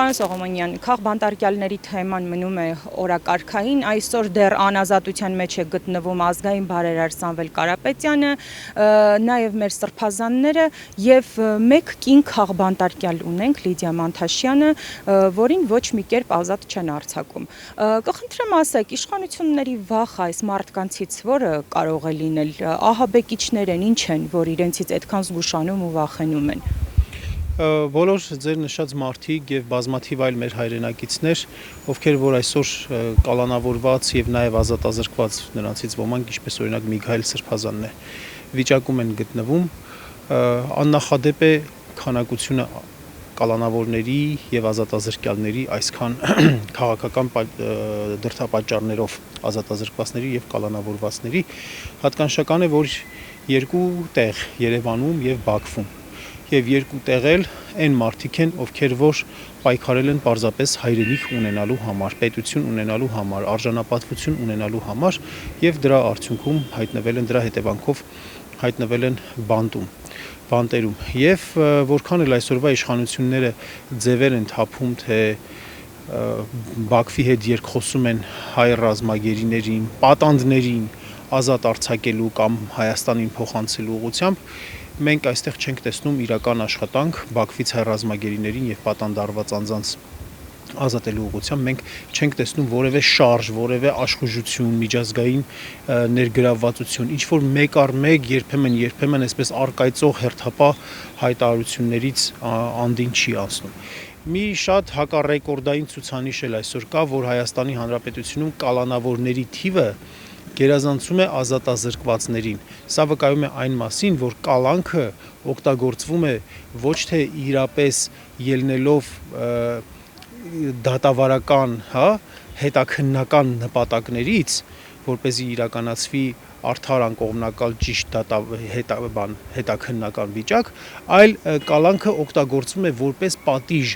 Պարոն Սողոմոնյան, քաղբանտարկյալների թեման մնում է օրակարգային, այսօր դեռ անազատության մեջ է գտնվում ազգային բարերար Սամվել Կարապետյանը, նաև մեր սրբազանները և մեկ կին քաղբանտարկյալ ունենք, Լիդիա Մանթաշյանը, որին ոչ մի կերպ ազատ չեն արձակում։ Կխնդրեմ ասեք, իշխանությունների վախ այս մարդկանցից որը կարող է լինել, ահաբեկիչներ են, ինչ են, որ իրենցից այդքան զգուշանում ու վախենում են։ Բոլոր ձեր նշած մարդիկ եւ բազմաթիվ այլ մեր հայրենակիցներ, ովքեր որ այսօր կալանավորված եւ նաեւ ազատազրկված նրանցից ոմանք, ինչպես օրինակ Միքայել Սրբազանն է, վիճակում են գտնվում, աննախադեպ է քանակությունը կալանավորների եւ ազատազրկյալների այսքան քաղաքական դրդապատճառներով ազատազրկվածների եւ կալանավորվածների հատկանշական է, որ երկու տեղ Երևանում եւ Բաքվում եւ երկու տեղել այն մարդիկ են, ովքեր որ պայքարել են պարզապես հայրենիք ունենալու համար, պետություն ունենալու համար, արժանապատվություն ունենալու համար եւ դրա արդյունքում հայտնվել են, դրա հետևանքով հայտնվել են բանտերում եւ որքան էլ այսօրվա իշխանությունները ձևեր են թափում, թե Բաքվի հետ երկխոսում են հայ ռազմագերիներին, պատանդներին ազատ արձակելու կամ Հայաստանին փոխանցելու ուղղությամբ մենք այստեղ չենք տեսնում իրական աշխատանք Բաքվից հայ ռազմագերիներին եւ պատանդարված անձանց ազատելու ուղղությամբ մենք չենք տեսնում որևէ շարժ, որևէ աշխուժություն, միջազգային ներգրավվածություն, ինչ որ մեկ առ մեկ երբեմն այսպես արկայծող հերթապահ հայտարարություններից անդին չի անցնում։ Մի շատ հակառեկորդային ցուցանիշ էլ այսօր կա, որ Հայաստանի Հանրապետությունում կալանավորների թիվը գերազանցում է ազատազրկվածներին։ Սա վկայում է այն մասին, որ կալանքը օգտագործվում է ոչ թե իրապես ելնելով դատավարական, հետաքննական նպատակներից, որպեսզի իրականացվի արդար անկողմնակալ ճիշտ հետաքննական վիճակ, այլ կալանքը օգտագործվում է որպես պատիժ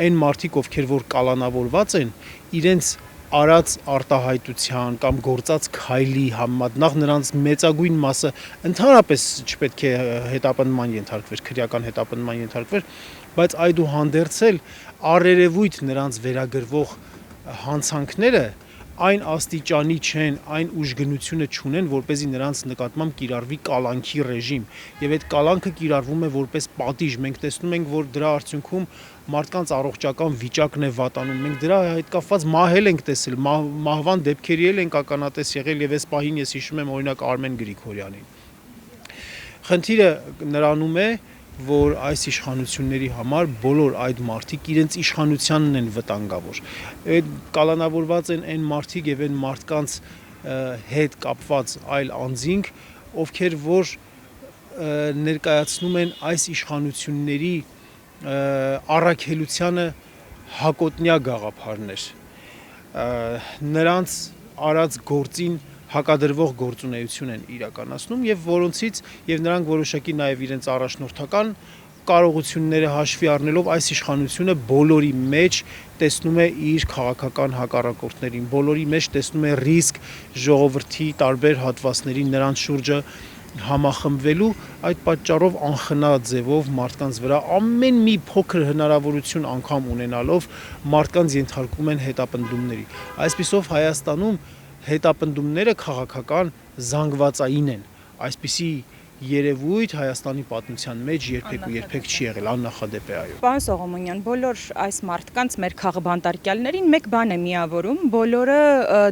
այն մարդիկ, ովքեր որ կալանավորված են, իրենց արած արտահայտության կամ գործած քայլի համեմատ նախ նրանց մեծագույն մասը ընդհանրապես չպետք է հետապնդման ենթարկվեր, քրեական հետապնդման ենթարկվեր, բայց այդուհանդերձ էլ առերևույթ նրանց վերագրվող հանցանքները այն աստիճանի չեն, այն ուժգնությունը չունեն, որպեսզի նրանց նկատմամբ կիրառվի կալանքի ռեժիմ, եւ այդ կալանքը կիրառվում է որպես պատիժ։ Մենք տեսնում ենք, որ դրա արդյունքում մարդկանց առողջական վիճակն է վատանում։ Մենք դրա հետ կապված մահել ենք տեսել, մահվան դեպքերի էլ ենք ականատես եղել եւ այս պահին ես հիշում եմ օրինակ Արմեն Գրիգորյանին։ Խնդիրը նրանում է, որ այս իշխանությունների համար բոլոր այդ մարդիկ իրենց իշխանությանն են վտանգավոր։ Այդ կալանավորված են այն մարդիկ եւ այն մարդկանց հետ կապված այլ անձինք, ովքեր որ ներկայացնում են այս իշխանությունների առաքելությանը հակոտնյա գաղափարներ, նրանց արած գործին հակադրվող գործունեություն են իրականացնում եւ որոնցից եւ նրանք որոշակի նաեւ իրենց առաջնորդական կարողությունները հաշվի առնելով այս իշխանությունը բոլորի մեջ տեսնում է իր քաղաքական հակառակորդներին, բոլորի մեջ տեսնում է ռիսկ ժողովրդի տարբեր հատվածների նրանց շուրջը համախմբվելու, այդ պատճառով անխնա ձևով մարդկանց վրա ամեն մի փոքր հնարավորություն անգամ ունենալով մարդկանց ենթարկում են հետապնդումների։ Այսպիսով Հայաստանում հետապնդումները քաղաքական զանգվածային են, այսպիսի երևույթ Հայաստանի պատմության մեջ երբեք չի եղել, աննախադեպ է այո։ Պարոն Սողոմոնյան, բոլոր այս մարդկանց մեր քաղբանտարկյալներին մեկ բան է միավորում, բոլորը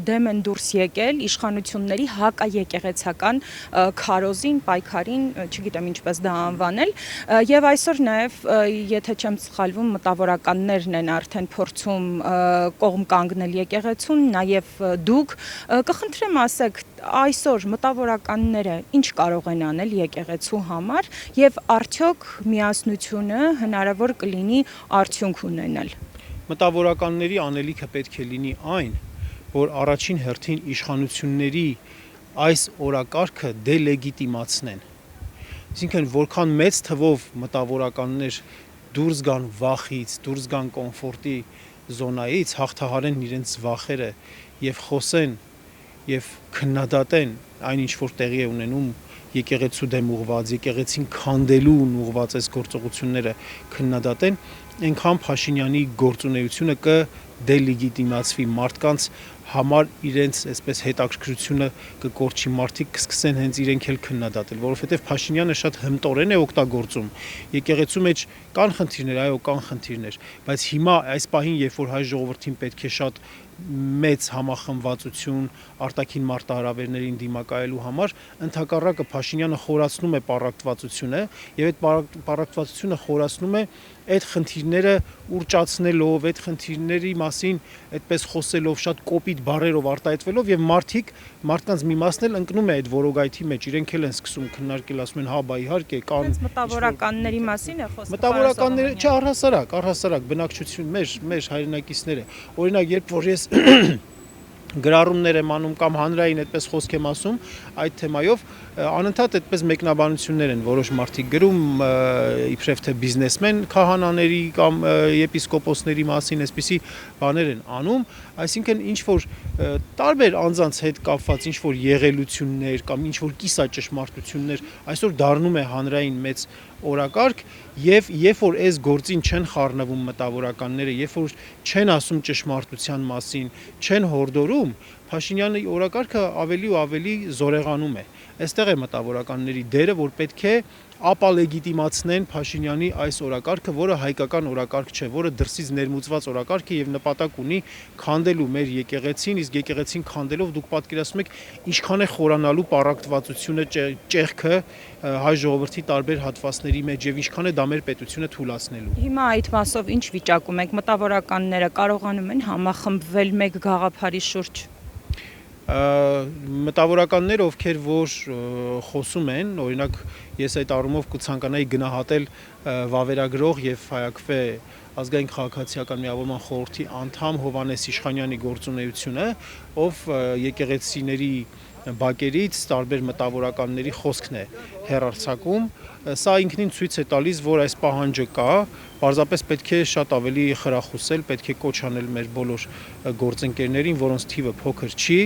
դեմ են դուրս եկել իշխանությունների հակաեկեղեցական քարոզին, պայքարին, չգիտեմ ինչպես դա անվանել, եւ այսօր նաեւ, եթե չեմ սխալվում, մտավորականներն են արդեն փորձում կողմ կանգնել եկեղեցուն, նաեւ դուք կխնդրեմ ասեք, այսօր մտավորականները ինչ կարող են անել եկեղեցու համար եւ արդյոք միասնությունը հնարավոր կլինի արդյունք ունենալ։ Մտավորականների անելիքը պետք է լինի այն, որ առաջին հերթին իշխանությունների այս օրակարգը դելեգիտիմացնեն։ Այսինքն որքան մեծ թվով մտավորականներ դուրս գան վախից, դուրս գան կոմֆորտի զոնայից, հաղթահարեն իրենց վախերը եւ խոսեն եւ քննադատեն այն ինչ որ տեղի է ունենում եկեղեցու դեմ ուղղված, եկեղեցին քանդելուն ուղղված այս գործողությունները քննադատեն, այնքան Փաշինյանի գործունեությունը կդելեգիտիմացվի, մարդկանց համար իրենց այսպես հետաքրքրությունը կկորչի, մարդիկ կսկսեն հենց իրենք էլ քննադատել, որովհետև Փաշինյանը շատ հմտորեն է օգտագործում եկեղեցու մեջ կան խնդիրներ, այո, կան խնդիրներ, բայց հիմա այս պահին, երբ որ հայ ժողովրդին պետք է շատ մեծ համախմբվածություն արտաքին մարտահրավերներին դիմակայելու համար, ընդհակառակը Փաշինյանը խորացնում է պառակտվածությունը եւ այդ պառակտվածությունը խորացնում է այդ խնդիրները ուրճացնելով, այդ խնդիրների մասին այդպես խոսելով, շատ կոպիտ բառերով արտահայտվելով եւ մարդկանց մի մասն էլ ընկնում է այդ որոգայթի մեջ, իրենք էլ են սկսում քննարկել, ասում են, հա, բա իհարկե կան մտավորականների մասին է խոսքը։ Մտավորականները, չէ, առհասարակ բնակչություն, մեր հայրենակիցները, օրինակ, երբ որ ես գրառումներ եմ անում կամ հանրային այդպես խոսք եմ ասում այդ թեմայով, անընդհատ այդպես մեկնաբանություններ են որոշ մարդիկ գրում, իբրև թե բիզնեսմեն քահանաների կամ եպիսկոպոսների մասին այսպիսի բաներ են անում, այսինքն ինչ որ տարբեր անձանց հետ կապված ինչ որ եղելություններ կամ ինչ որ կիսաճշմարտություններ այսօր դառնում է հանրային մեծ օրակարգ եւ երբ որ այս գործին չեն խառնվում մտավորականները, երբ որ չեն ասում ճշմարտության մասին, չեն հորդորում, Փաշինյանի օրակարգը ավելի ու ավելի զորեղանում է։ Այստեղ է մտավորականների դերը, որ պետք է ապալեգիտիմացնեն Փաշինյանի այս օրակարգը, որը հայկական օրակարգ չէ, որը դրսից ներմուծված օրակարգ է եւ նպատակ ունի քանդելու մեր եկեղեցին, իսկ եկեղեցին քանդելով դուք պատկերացնում եք ինչքան է խորանալու պառակտվածությունը, ճեղքը հայ ժողովրդի տարբեր հատվածների մեջ եւ ինչքան է դա մեր պետությունը թուլացնելու։ Հիմա այդ մասով ինչ վիճակում եք, մտավորականները կարողանում են համախմբվել մեկ գաղափարի շուրջ։ Մտավորականներ, ովքեր որ խոսում են, օրինակ ես այդ առումով կցանկանայի գնահատել վավերագրող եւ Հայակվե ազգային քաղաքացիական միավորման խորհրդի անդամ Հովհաննես Իշխանյանի գործունեությունը, ով եկեղեցիների բակերից տարբեր մտավորականների խոսքն է հեռարձակում, սա ինքնին ցույց է տալիս, որ այս պահանջը կա, պարզապես պետք է շատ ավելի խրախուսել, պետք է կոչ անել մեր բոլոր գործընկերներին, որոնց թիվը փոքր չի,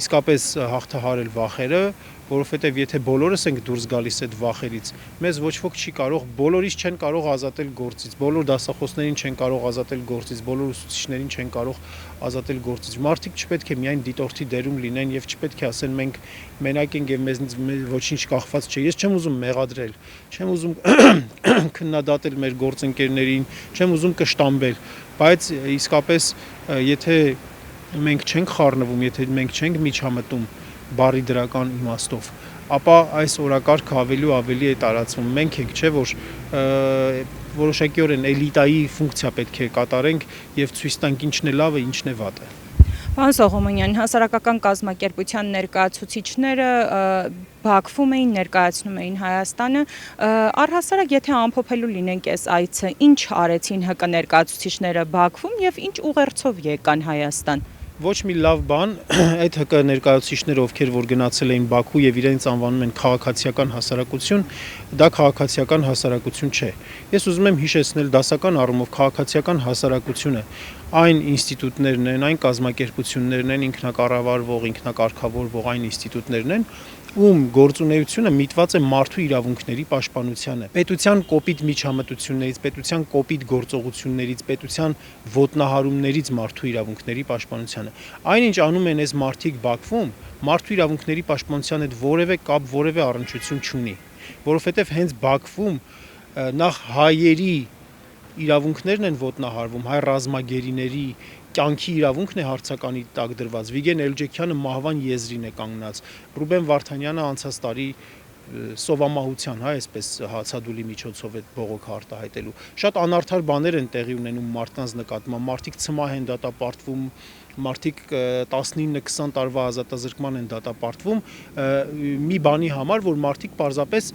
իսկապես հաղթահարել վախերը, որովհետև եթե բոլորս ենք դուրս գալիս այդ վախերից, մեզ ոչ ոք չի կարող, բոլորից չեն կարող ազատել գործից, բոլոր դասախոսներին չեն կարող ազատել գործից, բոլոր ուսուցիչներին չեն կարող ազատել գործից։ Մարդիկ չպետք է միայն դիտորդի դերում լինեն եւ չպետք է ասեն մենք մենակ ենք եւ մեզնից ոչինչ կախված չէ։ Ես չեմ ուզում մեղադրել, չեմ ուզում քննադատել մեր գործընկերներին, չեմ ուզում կշտամբել, բայց իսկապես եթե մենք չենք խառնվում, եթե մենք չենք միջամտում բարի դրական իմաստով, ապա այս օրակարգը ավելի ու ավելի է տարածվում։ Մենք ենք, չէ, որ որոշակիորեն էլիտայի ֆունկցիա պետք է կատարենք եւ ցույց տանք ինչն է լավը, ինչն է վատը։ Պարոն Սողոմոնյան, հասարակական կազմակերպության ներկայացուցիչները Բաքվում էին, ներկայացնում էին Հայաստանը, առհասարակ եթե ամփոփելու լինենք այս այցը, ինչ արեցին ՀԿ ներկայացուցիչները Բաքվում եւ ինչ ուղերձով եկան Հայաստան։ Ոչ մի լավ բան այդ ՀԿ ներկայացուցիչները, ովքեր որ գնացել էին Բաքու եւ իրենց անվանում են քաղաքացիական հասարակություն, դա քաղաքացիական հասարակություն չէ։ Ես ուզում եմ հիշեցնել դասական առումով քաղաքացիական հասարակությունը այն ինստիտուտներն են, այն կազմակերպություններն են, ինքնակառավարվող, ինքնակարգավորվող այն ինստիտուտներն են, ում գործունեությունը միտված է մարդու իրավունքների պաշտպանությանը, պետության կոպիտ միջամտություններից, պետության կոպիտ գործողություններից, պետության ոտնահարումներից մարդու իրավունքների պաշտպանությանը։ Այնինչ անում են այս մարդիկ Բաքվում, մարդու իրավունքների պաշտպանության հետ որևէ կապ, որևէ առնչություն չունի, որովհետև հենց Բաքվում նախ հայերի իրավունքներն են ոտնահարվում, հայ ռազմագերիների կյանքի իրավունքն է հարցականի տակ դրված, Վիգեն Էլջեքյանը մահվան եզրին է կանգնած, Ռուբեն Վարդանյանը անցած տարի սովամահության, այսպես հացադուլի միջոցով այդ բողոքը արտահայտելու։ Շատ անարդար բաներ են տեղի ունենում մարդկանց նկատմամբ, մարդիկ ցմահ են դատապարտվում, մարդիկ 19-20 տարվա ազատազրկման են դատապարտվում մի բանի համար, որ մարդիկ պարզապես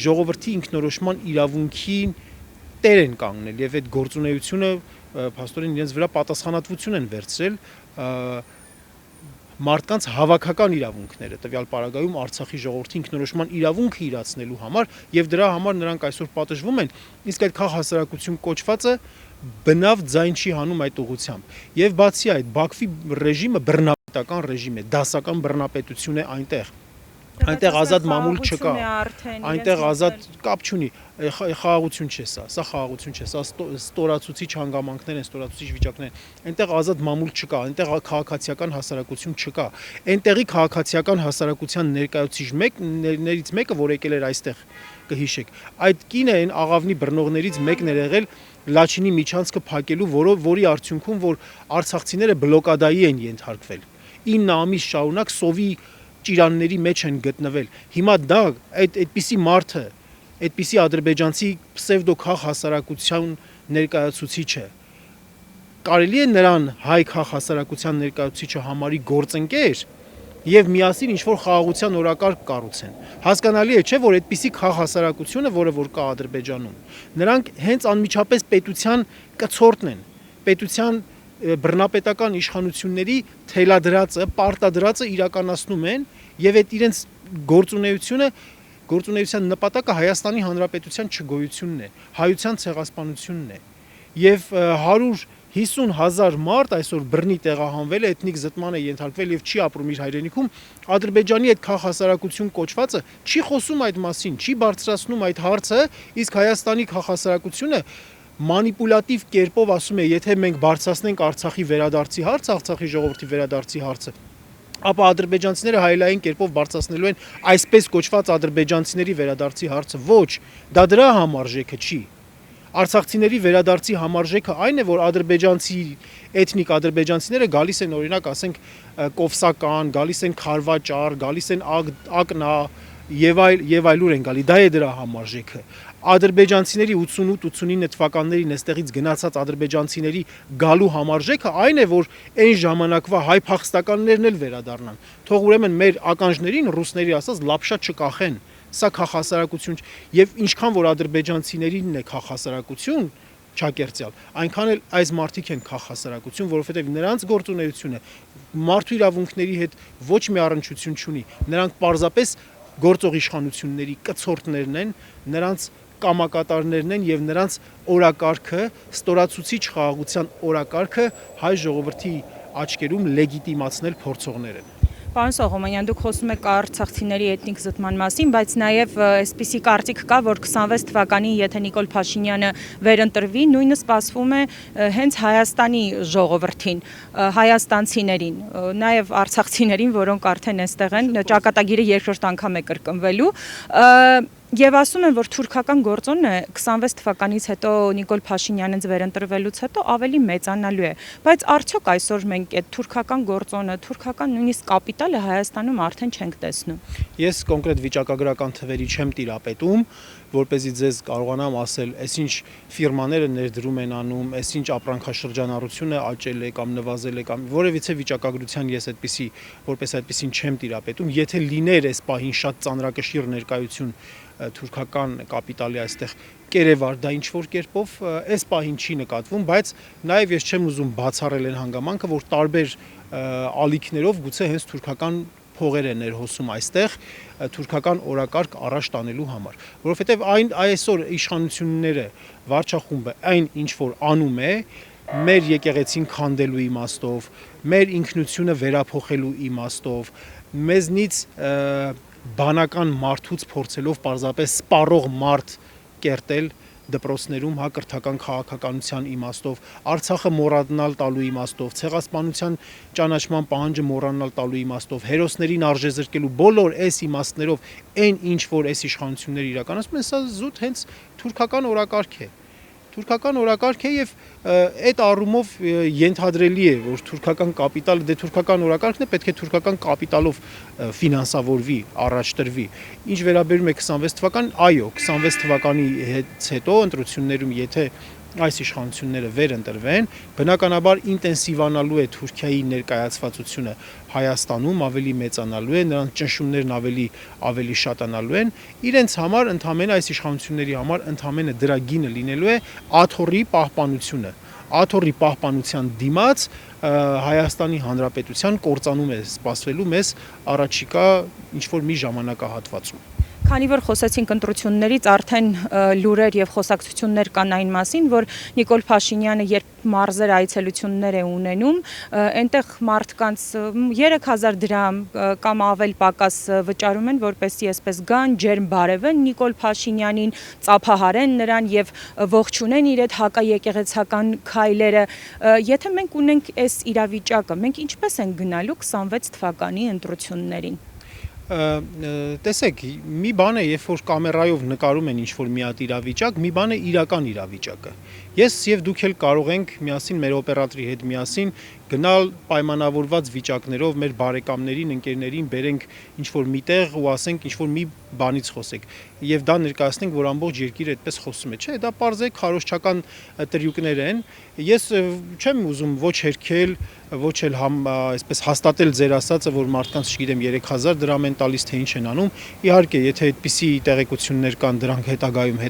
ժողովրդի ինքնորոշման իրավունքին տեր են կանգնել եւ այդ գործունեությունը փաստորեն իրենց վրա պատասխանատվություն են վերցրել մարդկանց հավաքական իրավունքները, տվյալ պարագայում Արցախի ժողովրդի ինքնորոշման իրավունքը իրացնելու համար եւ դրա համար նրանք այսօր պատժվում են, իսկ այդ քաղաքասարակություն կոչվածը բնավ ձայն չի հանում այդ ուղղությամբ։ Եվ բացի այդ, Բաքվի ռեժիմը բռնապետական ռեժիմ է, դասական բռնապետություն է այնտեղ։ Այնտեղ ազատ մամուլ չկա, այնտեղ ազատ կապ չունի, խաղաղություն չէ սա խաղաղություն չէ, սա ստորացուցիչ հանգամանքներ են, ստորացուցիչ վիճակներ են, այնտեղ ազատ մամուլ չկա, այնտեղ քաղաքացիական հասարակություն չկա, այնտեղի քաղաքացիական հասարակության ներկայացուցիչներից մեկը, որ եկել էր այստեղ, կհիշեք, այդ կինը այն աղավնի բռնողներից մեկն էր եղել Լաչինի միջանցքը փակելու, որի արդյունքում որ արցախցիները բլոկադայի են ենթարկվել, 9 ամիս շարունակ սովի ճիրանների մեջ են գտնվել։ Հիմա դա այդպիսի մարդը, այդպիսի ադրբեջանցի պսևդոքաղ հասարակության ներկայացուցիչը կարելի է նրան հայ քաղ հասարակության ներկայացուցիչը համարի գործընկեր եւ միասին ինչ որ խաղաղության օրակարգ կառուցեն։ Հասկանալի է, չէ, որ այդպիսի քաղ հասարակությունը, որը որ կա Ադրբեջանում, նրանք հենց անմիջապես պետության կցորդն են, պետության բռնապետական իշխանությունների թելադրածը, պարտադրածը իրականացնում են եւ այդ իրենց գործունեության նպատակը Հայաստանի Հանրապետության չգոյությունն է, հայության ցեղասպանությունն է եւ 150,000 մարդ այսօր բռնի տեղահանվել է, էթնիկ զտման է ենթարկվել եւ չի ապրում իր հայրենիքում, Ադրբեջանի այդ քաղ հասարակություն կոչվածը չի խոսում այդ մասին, չի բարձրացնում այդ հարցը, իսկ Հայաստանի քաղ հասարակությունը մանիպուլատիվ կերպով ասում է, եթե մենք բարձրացնենք Արցախի վերադարձի հարցը, Արցախի ժողովրդի վերադարձի հարցը, ապա ադրբեջանցիները հայելային կերպով բարձրացնելու են այսպես կոչված ադրբեջանցիների վերադարձի հարցը, ոչ, դա դրա համարժեքը չի։ Արցախցիների վերադարձի համարժեքը այն է, որ էթնիկ ադրբեջանցիները գալիս են օրինակ, ասենք, Կովսական, գալիս են Խարվաճար, գալիս են Ակնա եւ այլուր են գալի, դա է դրա համարժեքը։ Ադրբեջանցիների 88-89 թվականներին այստեղից գնացած ադրբեջանցիների գալու համարժեքը այն է, որ այն ժամանակվա հայ փախստականներն էլ վերադառնան։ Թող ուրեմն մեր ականջներին ռուսների ասած լապշա չկախեն։ Սա քաղաքասարակություն եւ ինչքան որ ադրբեջանցիներինն է քաղաքասարակություն ճակերտյալ, այնքան էլ այս մարդիկ են քաղաքասարակություն, որովհետեւ նրանց գործունեությունը մարդու իրավունքների հետ ոչ մի առնչություն չունի։ Նրանք պարզապես գործող իշխանությունների կցորդներն են, նրանց կամակատարներն են եւ նրանց օրակարգը, ստորացուցիչ խաղաղության օրակարգը հայ ժողովրդի աչքերում լեգիտիմացնել փորձողներ են։ Պարոն Սողոմոնյան, դուք խոսում եք արցախցիների էթնիկ զտման մասին, բայց նաև այսպիսի կարծիք կա, որ 26 թվականին, եթե Նիկոլ Փաշինյանը վերընտրվի, նույնը սպասվում է հենց Հայաստանի ժողովրդին, հայաստանցիներին, նաև արցախցիներին, որոնք արդեն այստեղ են, ճակատագիրը երկրորդ անգամ է կրկնվելու։ Եվ ասում են, որ թուրքական գործոնը 26 թվականից հետո Նիկոլ Փաշինյանից վերընտրվելուց հետո ավելի մեծանալու է, բայց արդյոք այսօր մենք այդ թուրքական գործոնը, թուրքական նույնիսկ կապիտալը Հայաստանում արդեն չենք տեսնում։ Ես կոնկրետ վիճակագրական թվերի չեմ տիրապետում, որպեսզի ձեզ կարողանամ ասել, այսինչ ֆիրմաները ներդրում են անում, այսինչ ապրանքաշրջանառությունը աճել է կամ նվազել է կամ որևիցե վիճակագրության ես որպես այդպեսին չեմ տիրապետում, եթե լիներ այս պահին շատ ծանրակշիռ ներկայություն թուրքական կապիտալի այստեղ կերևար դա ինչ որ կերպով այս պահին չի նկատվում, բայց նաև ես չեմ ուզում բացառել այն հանգամանքը, որ տարբեր ալիքներով գուցե հենց թուրքական փողեր են ներհոսում այստեղ թուրքական օրակարգ առաջ տանելու համար, որովհետև այսօր իշխանությունները վարչախումբը այն ինչ որ անում է մեր եկեղեցին քանդելու իմաստով, մեր ինքնությունը վերափոխելու իմաստով, մեզնից բանական մարդուց փորձելով պարզապես սպառող մարդ կերտել դպրոցներում կրթական քաղաքականության իմաստով, Արցախը մոռանալ տալու իմաստով, ցեղասպանության ճանաչման պահանջը մոռանալ տալու իմաստով, հերոսներին արժեզրկելու բոլոր այս իմաստներով այն ինչ որ այս իշխանությունները իրականացնում են, սա զուտ հենց թուրքական օրակարգ է։ Թուրքական օրակարգ է եւ այդ առումով ենթադրելի է, որ թուրքական կապիտալը, դե թուրքական օրակարգն է, պետք է թուրքական կապիտալով ֆինանսավորվի, առաջ տրվի։ Ինչ վերաբերում է 26 թվականին, այո, 26 թվականի հետո ընտրություններում եթե այս իշխանությունները վերընտրվեն, բնականաբար ինտենսիվանալու է Թուրքիայի ներկայացվածությունը Հայաստանում, ավելի մեծանալու է, նրանց ճնշումներն ավելի շատանալու են, իրենց համար ընդհանրապես այս իշխանությունների համար ընդհանրապես դրա գինը լինելու է աթոռի պահպանությունը։ Աթոռի պահպանության դիմաց Հայաստանի Հանրապետության կործանում է սպասվելու մեզ առաջիկա ինչ որ մի ժամանակահատվածում։ Քանի որ խոսեցինք ընտրություններից, արդեն լուրեր եւ խոսակցություններ կան այն մասին, որ Նիկոլ Փաշինյանը երբ մարզեր այցելություններ է ունենում, այնտեղ մարդկանց 3000 դրամ կամ ավել պակաս վճարում են, որպեսզի այսպես գան, ջերմ բարևեն Նիկոլ Փաշինյանին, ծափահարեն նրան եւ ողջունեն իր այդ հակաեկեղեցական քայլերը։ Եթե մենք ունենք այս իրավիճակը, մենք ինչպես ենք գնալու 26 թվականի ընտրություններին։ Տեսեք, մի բան է, երբ որ կամերայով նկարում են ինչ-որ մի հատ իրավիճակ, մի բան է իրական իրավիճակը։ Ես եւ դուք էլ կարող ենք միասին մեր օպերատորի հետ միասին գնալ պայմանավորված վիճակներով մեր բարեկամներին, ընկերներին բերենք ինչ-որ միտեղ ու ասենք ինչ-որ մի բանից խոսենք եւ դա ներկայացնենք, որ ամբողջ երկիրը այդպես խոսում է, չէ՞, դա պարզ է քարոզչական տրյուկներ են։ Ես չեմ ուզում ոչ հերքել, ոչ էլ այսպես հաստատել ձեր ասածը, որ մարդկանց, չգիտեմ, 3000 դրամ են տալիս, թե ինչ են անում։ Իհարկե, եթե այդպիսի տեղեկություններ կան, դրանք հետագայում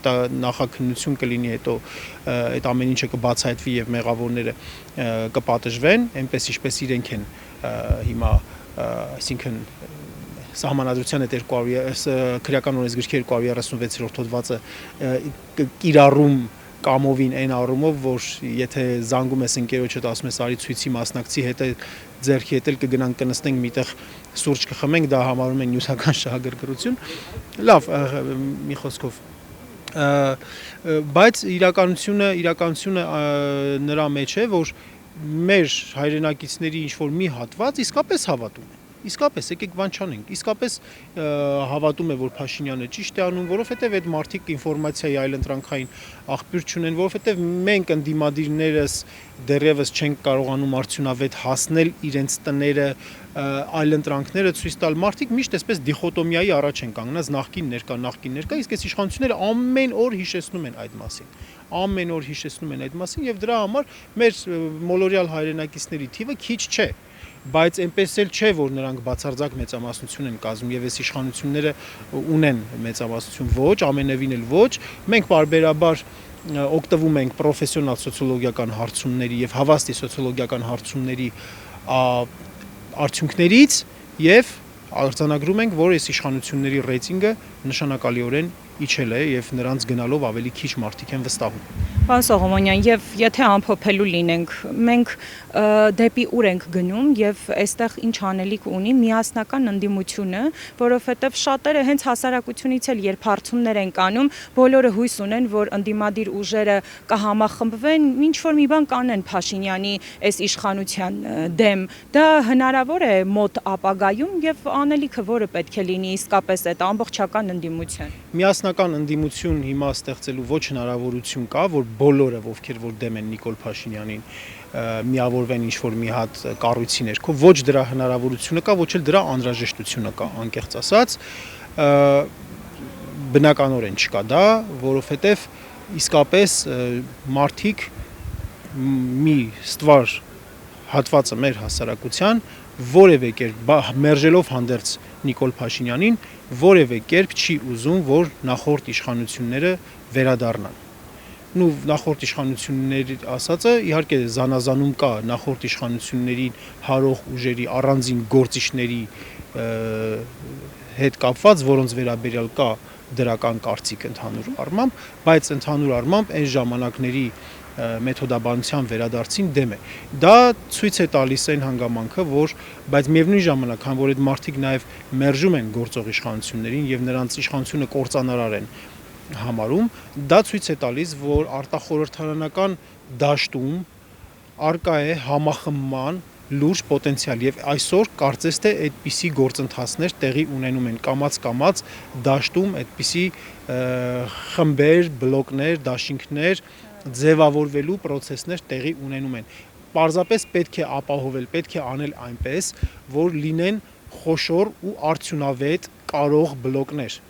նախաքննություն կլինի, հետո այդ ամեն ինչը կբացահայտվի եւ մեղավորները կպատժվեն, այնպես ինչպես իրենք են հիմա, այսինքն Սահմանադրության այդ 200 քրեական օրենսգրքի 236-րդ հոդվածը կիրառում կամովին այն առումով, որ եթե զանգում ես ընկերոջդ, ասում ես արի ցույցի մասնակցի, հետո ձեռքի հետ էլ կգնանք կնստենք միտեղ սուրճ կխմենք, դա համարում են նյութական շահագրգռություն։ Լավ, մի խոսքով բայց իրականությունը նրա մեջ է, որ մեր հայրենակիցների ինչ-որ մի հատված իսկապես հավատում է։ Իսկապես, եկեք բան չանենք, իսկապես հավատում է, որ Փաշինյանը ճիշտ է անում, որովհետև այդ մարդիկ ինֆորմացիայի այլընտրանքային աղբյուր չունեն, որովհետև մենք ընդդիմադիրներս դեռևս չենք կարողանում արդյունավետ հասնել իրենց տները, այլընտրանքները ցույց տալ։ Մարդիկ միշտ այսպես դիխոտոմիայի առաջ են կանգնած նախկին ներկա, իսկ այս իշխանությունները ամեն օր հիշեցնում են այդ մասին, եւ դրա համար մեր մոլորյալ հայրենակիցների թիվը քիչ չէ։ Բայց այնպես էլ չէ, որ նրանք բացարձակ մեծամասնություն են կազմում եւ այս իշխանությունները ունեն մեծամասնություն, ոչ, ամենևին էլ ոչ։ Մենք պարբերաբար օգտվում ենք պրոֆեսիոնալ սոցիոլոգիական հարցումների եւ հավաստի սոցիոլոգիական հարցումների արդյունքներից եւ արձանագրում ենք, որ այս իշխանությունների ռեյտինգը նշանակալիորեն իջել է եւ նրանց գնալով ավելի քիչ մարդիկ են վստահում։ Պարոն Սողոմոնյան, եւ եթե ամփոփելու լինենք, մենք դեպի ուր ենք գնում եւ այստեղ ինչ անելիք ունի միասնական ընդդիմությունը, որովհետեւ շատերը հենց հասարակությունից էլ երբ հարցումներ են կանում, բոլորը հույս ունեն, որ ընդդիմադիր ուժերը կհամախմբվեն, ինչ որ մի բան կանեն Փաշինյանի այս իշխանության դեմ։ Դա հնարավոր է մոտ ապագայում եւ անելիքը որը պետք է լինի իսկապես այդ ամբողջական ընդդիմության։ Միասնական ընդդիմություն հիմա ստեղծելու ոչ հնարավորություն կա, որ բոլորը, ովքեր որ դեմ են Նիկոլ Փաշինյանին, միավորվեն ինչ-որ մի հատ կառույցի ներքո, ոչ դրա հնարավորությունը կա, ոչ էլ դրա անհրաժեշտությունը կա, անկեղծ ասած, բնականորեն չկա դա, որովհետև իսկապես մարդիկ մի ստվար հատվածը մեր հասարակության որևէ կերպ մերժելով հանդերձ Նիկոլ Փաշինյանին, որևէ կերպ չի ուզում, որ նախորդ իշխանությունները վերադառնան։ Ու նախորդ իշխանությունների ասածը իհարկե զանազանում կա նախորդ իշխանություններին հարող ուժերի առանձին գործիչների հետ կապված, որոնց վերաբերյալ կա դրական կարծիք ընդհանուր առմամբ, բայց ընդհանուր առմամբ այն ժամանակների մեթոդաբանության վերադարձին դեմ է։ Դա ցույց է տալիս այն հանգամանքը, որ բայց միևնույն ժամանակ, քան որ այդ մարդիկ նաև մերժում են գործող իշխանություններին եւ նրանց իշխանությունը կործանարար են համարում, դա ցույց է տալիս, որ արտախորհրդարանական դաշտում արկա է համախմբման լուրջ պոտենցիալ եւ այսօր կարծես թե այդպիսի գործընթացներ տեղի ունենում են կամաց դաշտում այդպիսի խմբեր, բլոկներ, դաշինքներ ձևավորվելու process-ներ տեղի ունենում են։ Պարզապես պետք է ապահովել, պետք է անել այնպես, որ լինեն խոշոր ու արդյունավետ կարող բլոկներ։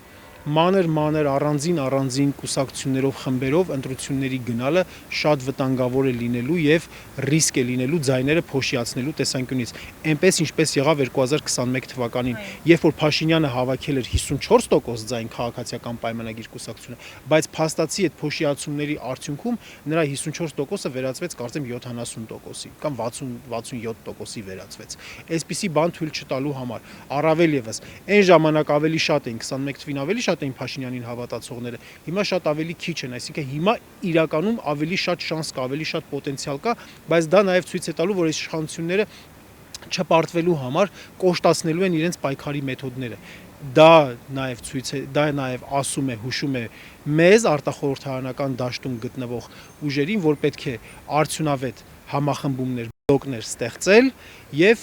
Մանր առանձին կուսակցություններով խմբերով ընտրությունների գնալը շատ վտանգավոր է լինելու եւ ռիսկ է լինելու ձայները փոշիացնելու տեսանկյունից։ Այնպես ինչպես եղավ 2021 թվականին, երբ որ Փաշինյանը հավաքել էր 54% ձայն քաղաքացիական պայմանագիր կուսակցությունը, բայց փաստացի այդ փոշիացումների արդյունքում նրա 54%-ը վերածվեց կարծեմ 70%-ի կամ 60-67%-ի վերածվեց։ Այսպիսի բան թույլ չտալու համար, առավել եւս այն ժամանակ ավելի շատ էին 21 թվին ավելի շատ շատ էին Փաշինյանին հավատացողները, հիմա շատ ավելի քիչ են, այսինքն հիմա իրականում ավելի շատ շանս կա, ավելի շատ պոտենցիալ կա, բայց դա նաև ցույց է տալու, որ այս իշխանությունները չպարտվելու համար կոշտացնելու են իրենց պայքարի մեթոդները։ Դա նաև ասում է, հուշում է մեզ արտախորհրդարանական դաշտում գտնվող ուժերին, որ պետք է արդյունավետ համախմբումներ, բլոկներ ստեղծել եւ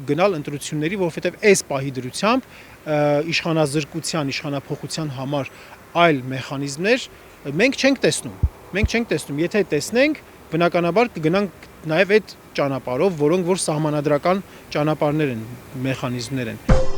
գնալ ընտրությունների, որովհետեւ այս պահի դրությամբ իշխանազրկության, իշխանափոխության համար այլ մեխանիզմներ մենք չենք տեսնում։ Եթե տեսնենք, բնականաբար կգնանք նաև այդ ճանապարհով, որոնք որ սահմանադրական ճանապարհներ են, մեխանիզմներ են։